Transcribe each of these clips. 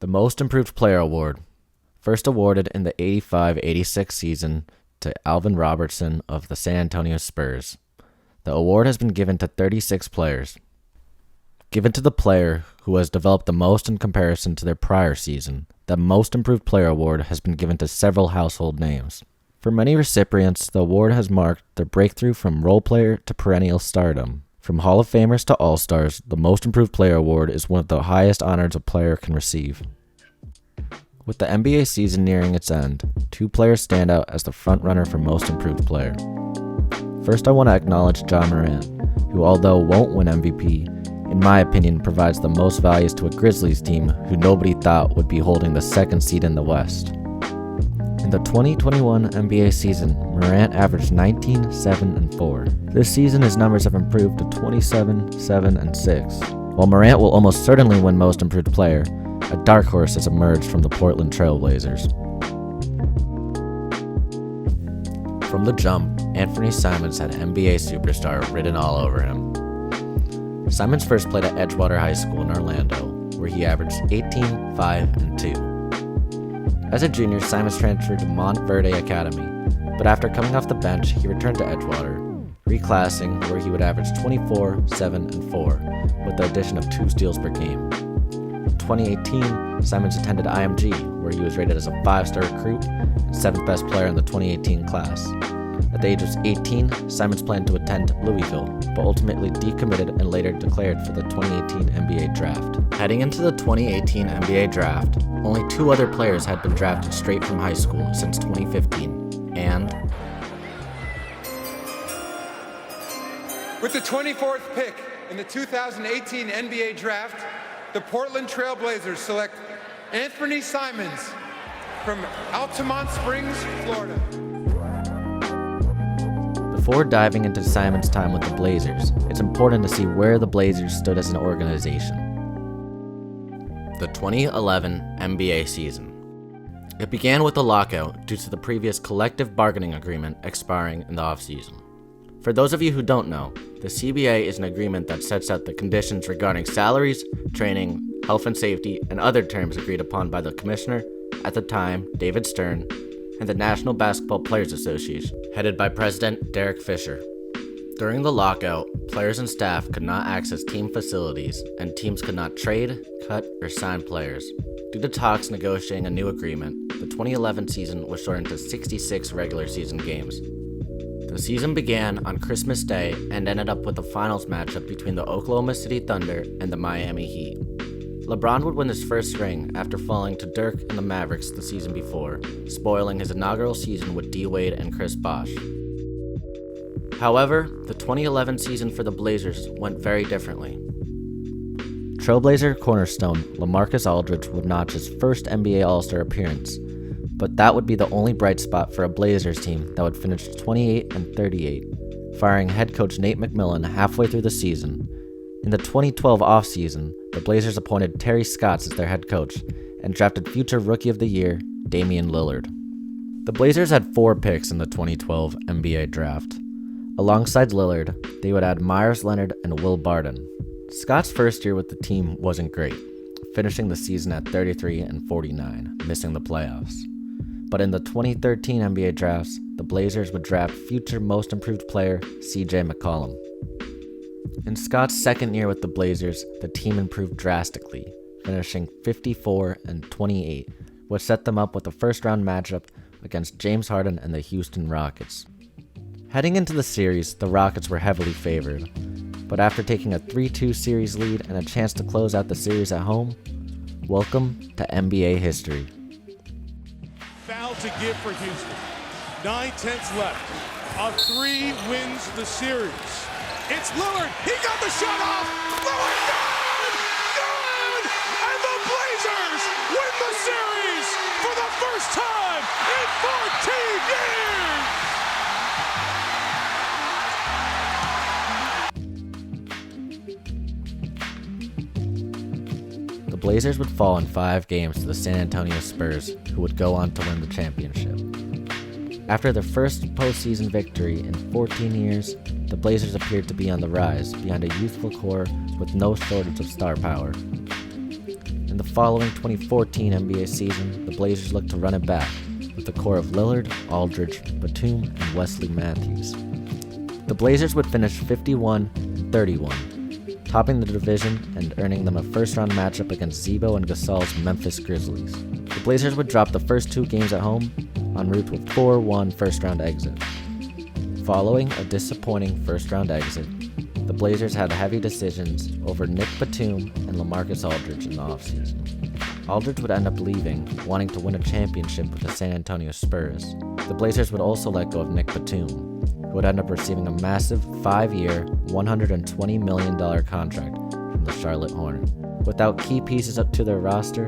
The Most Improved Player Award, first awarded in the 85-86 season to Alvin Robertson of the San Antonio Spurs. The award has been given to 36 players. Given to the player who has developed the most in comparison to their prior season, the Most Improved Player Award has been given to several household names. For many recipients, the award has marked their breakthrough from role player to perennial stardom. From Hall of Famers to All-Stars, the Most Improved Player Award is one of the highest honors a player can receive. With the NBA season nearing its end, two players stand out as the front-runner for Most Improved Player. First, I want to acknowledge Ja Morant, who, although won't win MVP, in my opinion provides the most values to a Grizzlies team who nobody thought would be holding the second seed in the West. In the 2021 NBA season, Morant averaged 19, 7, and 4. This season, his numbers have improved to 27, 7, and 6. While Morant will almost certainly win Most Improved Player, a dark horse has emerged from the Portland Trail Blazers. From the jump, Anfernee Simons had NBA superstar written all over him. Simons first played at Edgewater High School in Orlando, where he averaged 18, 5, and 2. As a junior, Simons transferred to Montverde Academy, but after coming off the bench, he returned to Edgewater, reclassing where he would average 24, 7, and 4, with the addition of 2 steals per game. In 2018, Simons attended IMG, where he was rated as a 5-star recruit and 7th best player in the 2018 class. At the age of 18, Simons planned to attend Louisville, but ultimately decommitted and later declared for the 2018 NBA draft. Heading into the 2018 NBA draft, only 2 other players had been drafted straight from high school since 2015, and with the 24th pick in the 2018 NBA draft, the Portland Trail Blazers select Anfernee Simons from Altamont Springs, Florida. Before diving into Simons' time with the Blazers, it's important to see where the Blazers stood as an organization. The 2011 NBA season. It began with a lockout due to the previous collective bargaining agreement expiring in the offseason. For those of you who don't know, the CBA is an agreement that sets out the conditions regarding salaries, training, health and safety, and other terms agreed upon by the commissioner, at the time, David Stern, and the National Basketball Players Association, headed by President Derek Fisher. During the lockout, players and staff could not access team facilities, and teams could not trade, cut, or sign players. Due to talks negotiating a new agreement, the 2011 season was shortened to 66 regular season games. The season began on Christmas Day and ended up with a finals matchup between the Oklahoma City Thunder and the Miami Heat. LeBron would win his first ring after falling to Dirk and the Mavericks the season before, spoiling his inaugural season with D. Wade and Chris Bosh. However, the 2011 season for the Blazers went very differently. Trailblazer cornerstone LaMarcus Aldridge would notch his first NBA All-Star appearance, but that would be the only bright spot for a Blazers team that would finish 28-38, firing head coach Nate McMillan halfway through the season. In the 2012 offseason, the Blazers appointed Terry Stotts as their head coach and drafted future Rookie of the Year Damian Lillard. The Blazers had 4 picks in the 2012 NBA draft. Alongside Lillard, they would add Myers Leonard and Will Barton. Scott's first year with the team wasn't great, finishing the season at 33-49, missing the playoffs. But in the 2013 NBA drafts, the Blazers would draft future Most Improved Player CJ McCollum. In Scott's second year with the Blazers, the team improved drastically, finishing 54-28, which set them up with a first-round matchup against James Harden and the Houston Rockets. Heading into the series, the Rockets were heavily favored, but after taking a 3-2 series lead and a chance to close out the series at home, welcome to NBA history. Foul to give for Houston. 9/10 left. A 3 wins the series. It's Lillard. He got the shot off. Lillard, good! Good! And the Blazers win the series for the first time in 14 years! The Blazers would fall in 5 games to the San Antonio Spurs, who would go on to win the championship. After their first postseason victory in 14 years, the Blazers appeared to be on the rise behind a youthful core with no shortage of star power. In In the following 2014 NBA season, the Blazers looked to run it back, with the core of Lillard, Aldridge, Batum, and Wesley Matthews. The Blazers would finish 51-31, topping the division and earning them a first-round matchup against Zebo and Gasol's Memphis Grizzlies. The Blazers would drop the first 2 games at home, en route with 4-1 first-round exit. Following a disappointing first-round exit, the Blazers had heavy decisions over Nick Batum and LaMarcus Aldridge in the offseason. Aldridge would end up leaving, wanting to win a championship with the San Antonio Spurs. The Blazers would also let go of Nick Batum, who would end up receiving a massive 5-year, $120 million contract from the Charlotte Hornets. Without key pieces up to their roster,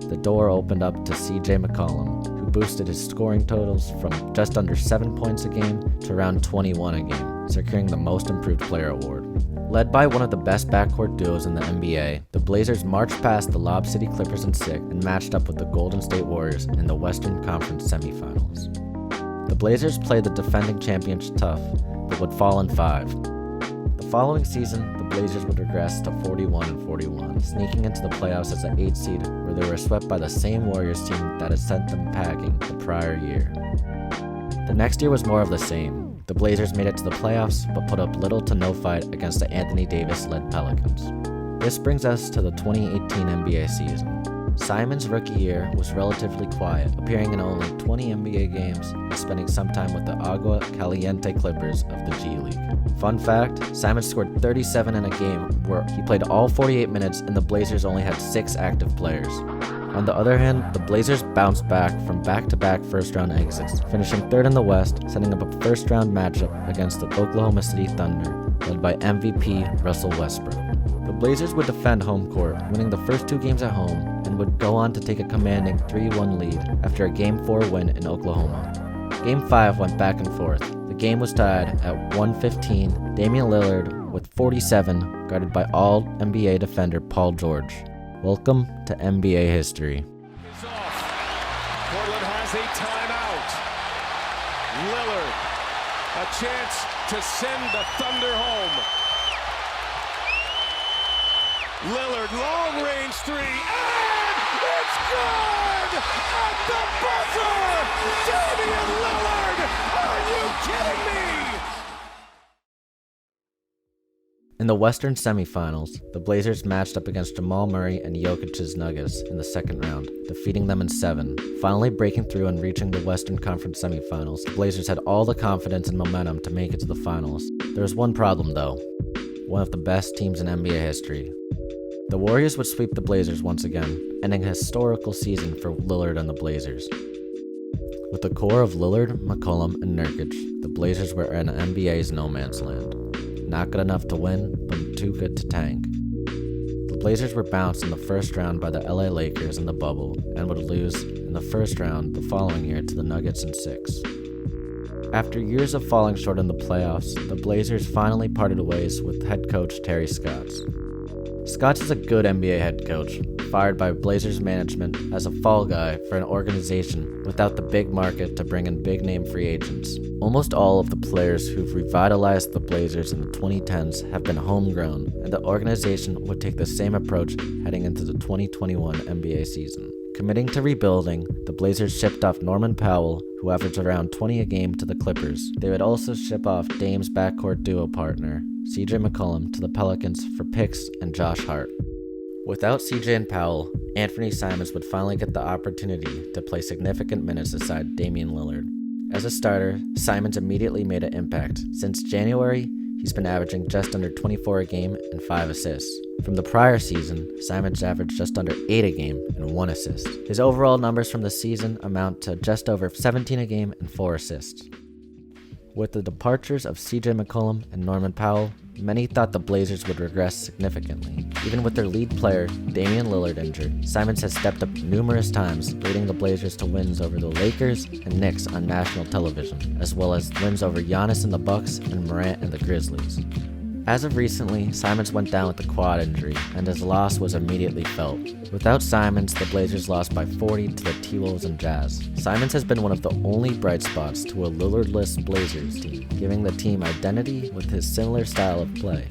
the door opened up to CJ McCollum, who boosted his scoring totals from just under 7 points a game to around 21 a game, securing the Most Improved Player award. Led by one of the best backcourt duos in the NBA, the Blazers marched past the Lob City Clippers in 6 and matched up with the Golden State Warriors in the Western Conference semifinals. The Blazers played the defending champions tough, but would fall in 5. The following season, the Blazers would regress to 41-41, sneaking into the playoffs as an 8 seed, where they were swept by the same Warriors team that had sent them packing the prior year. The next year was more of the same. The Blazers made it to the playoffs, but put up little to no fight against the Anthony Davis-led Pelicans. This brings us to the 2018 NBA season. Simon's rookie year was relatively quiet, appearing in only 20 NBA games and spending some time with the Agua Caliente Clippers of the G League. Fun fact, Simon scored 37 in a game where he played all 48 minutes and the Blazers only had 6 active players. On the other hand, the Blazers bounced back from back-to-back first-round exits, finishing 3rd in the West, setting up a first-round matchup against the Oklahoma City Thunder, led by MVP Russell Westbrook. The Blazers would defend home court, winning the first 2 games at home, and would go on to take a commanding 3-1 lead after a Game 4 win in Oklahoma. Game 5 went back and forth. The game was tied at 115, Damian Lillard with 47, guarded by All-NBA defender Paul George. Welcome to NBA history. Portland has a timeout. Lillard, a chance to send the Thunder home. Lillard, long-range 3, and it's good! At the buzzer! Damian Lillard! Are you kidding me? In the Western semifinals, the Blazers matched up against Jamal Murray and Jokic's Nuggets in the second round, defeating them in 7. Finally breaking through and reaching the Western Conference semifinals, the Blazers had all the confidence and momentum to make it to the finals. There was one problem though, one of the best teams in NBA history. The Warriors would sweep the Blazers once again, ending a historical season for Lillard and the Blazers. With the core of Lillard, McCollum, and Nurkic, the Blazers were in NBA's no man's land. Not good enough to win, but too good to tank. The Blazers were bounced in the first round by the LA Lakers in the bubble and would lose in the first round the following year to the Nuggets in 6. After years of falling short in the playoffs, the Blazers finally parted ways with head coach Terry Stotts. Stotts is a good NBA head coach, fired by Blazers management as a fall guy for an organization without the big market to bring in big-name free agents. Almost all of the players who've revitalized the Blazers in the 2010s have been homegrown, and the organization would take the same approach heading into the 2021 NBA season. Committing to rebuilding, the Blazers shipped off Norman Powell, who averaged around 20 a game, to the Clippers. They would also ship off Dame's backcourt duo partner, CJ McCollum, to the Pelicans for picks and Josh Hart. Without CJ and Powell, Anfernee Simons would finally get the opportunity to play significant minutes aside Damian Lillard. As a starter, Simons immediately made an impact. Since January, he's been averaging just under 24 a game and 5 assists. From the prior season, Simons averaged just under 8 a game and 1 assist. His overall numbers from the season amount to just over 17 a game and 4 assists. With the departures of CJ McCollum and Norman Powell, many thought the Blazers would regress significantly. Even with their lead player, Damian Lillard, injured, Simons has stepped up numerous times, leading the Blazers to wins over the Lakers and Knicks on national television, as well as wins over Giannis and the Bucks and Morant and the Grizzlies. As of recently, Simons went down with a quad injury, and his loss was immediately felt. Without Simons, the Blazers lost by 40 to the T-Wolves and Jazz. Simons has been one of the only bright spots to a Lillard-less Blazers team, giving the team identity with his similar style of play.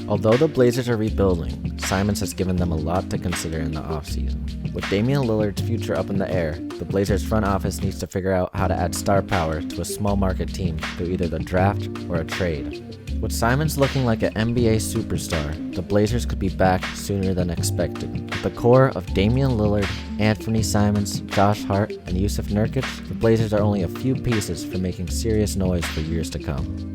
Although the Blazers are rebuilding, Simons has given them a lot to consider in the offseason. With Damian Lillard's future up in the air, the Blazers front office needs to figure out how to add star power to a small market team through either the draft or a trade. With Simons looking like an NBA superstar, the Blazers could be back sooner than expected. With the core of Damian Lillard, Anfernee Simons, Josh Hart, and Yusuf Nurkic, the Blazers are only a few pieces from making serious noise for years to come.